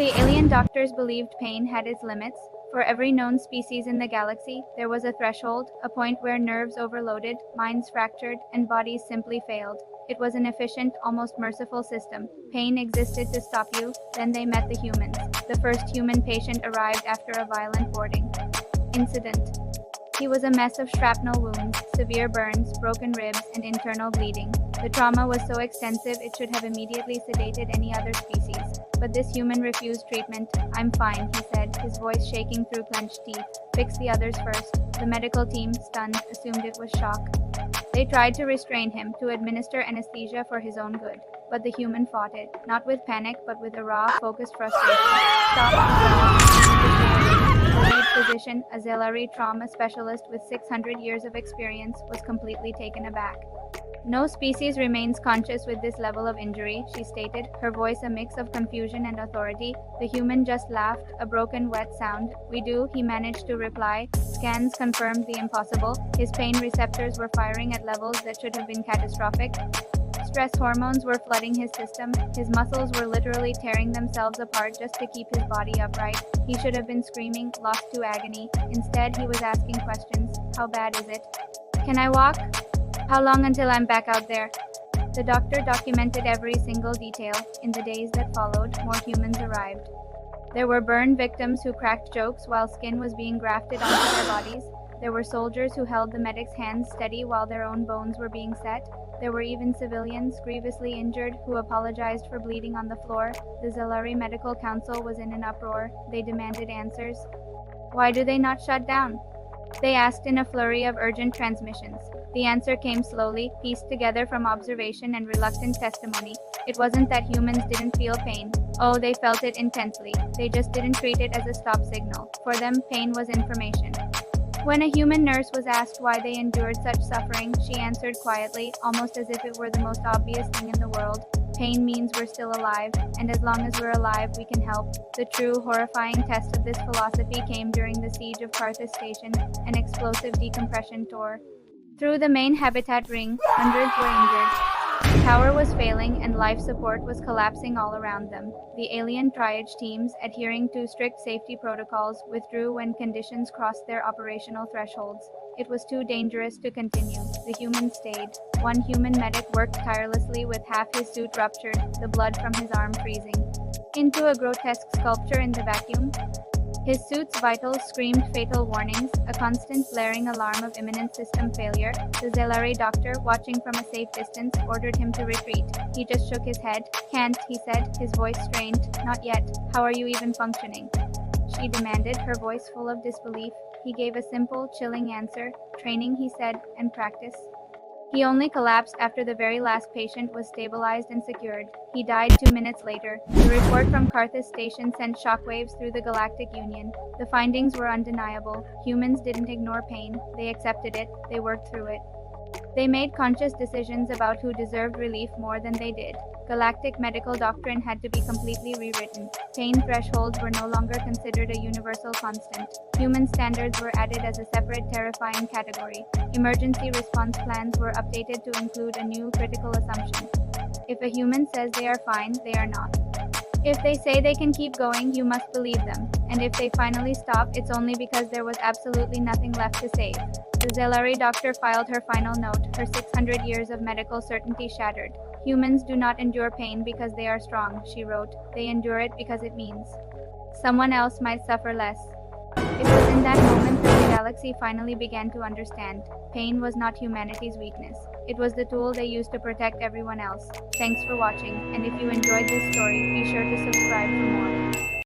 The alien doctors believed pain had its limits. For every known species in the galaxy, there was a threshold, a point where nerves overloaded, minds fractured, and bodies simply failed. It was an efficient, almost merciful system. Pain existed to stop you, then they met the humans. The first human patient arrived after a violent boarding incident. He was a mess of shrapnel wounds, severe burns, broken ribs, and internal bleeding. The trauma was so extensive it should have immediately sedated any other species. But this human refused treatment. "I'm fine," he said, his voice shaking through clenched teeth. "Fix the others first." The medical team, stunned, assumed it was shock. They tried to restrain him, to administer anesthesia for his own good. But the human fought it, not with panic, but with a raw, focused frustration. "Stop," he growled. The lead physician, a Zelari trauma specialist with 600 years of experience, was completely taken aback. "No species remains conscious with this level of injury," she stated, her voice a mix of confusion and authority. The human just laughed, a broken, wet sound. "We do," he managed to reply. Scans confirmed the impossible. His pain receptors were firing at levels that should have been catastrophic. Stress hormones were flooding his system. His muscles were literally tearing themselves apart just to keep his body upright. He should have been screaming, lost to agony. Instead, he was asking questions. "How bad is it? Can I walk? How long until I'm back out there?" The doctor documented every single detail. In the days that followed, more humans arrived. There were burn victims who cracked jokes while skin was being grafted onto their bodies. There were soldiers who held the medics' hands steady while their own bones were being set. There were even civilians, grievously injured, who apologized for bleeding on the floor. The Zelari Medical Council was in an uproar. They demanded answers. "Why do they not shut down?" they asked in a flurry of urgent transmissions. The answer came slowly, pieced together from observation and reluctant testimony. It wasn't that humans didn't feel pain. Oh, they felt it intensely. They just didn't treat it as a stop signal. For them, pain was information. When a human nurse was asked why they endured such suffering, she answered quietly, almost as if it were the most obvious thing in the world. "Pain means we're still alive, and as long as we're alive, we can help." The true, horrifying test of this philosophy came during the siege of Karthus Station, an explosive decompression tour. Through the main habitat ring, hundreds were injured. Power was failing and life support was collapsing all around them. The alien triage teams, adhering to strict safety protocols, withdrew when conditions crossed their operational thresholds. It was too dangerous to continue. The humans stayed. One human medic worked tirelessly with half his suit ruptured, the blood from his arm freezing into a grotesque sculpture in the vacuum. His suit's vitals screamed fatal warnings, a constant blaring alarm of imminent system failure. The Zelari doctor, watching from a safe distance, ordered him to retreat. He just shook his head. "Can't," he said, his voice strained. "Not yet. How are you even functioning?" she demanded, her voice full of disbelief. He gave a simple, chilling answer. "Training," he said, "and practice." He only collapsed after the very last patient was stabilized and secured. He died 2 minutes later. The report from Karthus Station sent shockwaves through the Galactic Union. The findings were undeniable. Humans didn't ignore pain. They accepted it. They worked through it. They made conscious decisions about who deserved relief more than they did. Galactic medical doctrine had to be completely rewritten. Pain thresholds were no longer considered a universal constant. Human standards were added as a separate terrifying category. Emergency response plans were updated to include a new critical assumption. If a human says they are fine, they are not. If they say they can keep going, you must believe them. And if they finally stop, it's only because there was absolutely nothing left to save. The Zelari doctor filed her final note, her 600 years of medical certainty shattered. "Humans do not endure pain because they are strong," she wrote. "They endure it because it means someone else might suffer less." It was in that moment that the galaxy finally began to understand. Pain was not humanity's weakness. It was the tool they used to protect everyone else. Thanks for watching, and if you enjoyed this story, be sure to subscribe for more.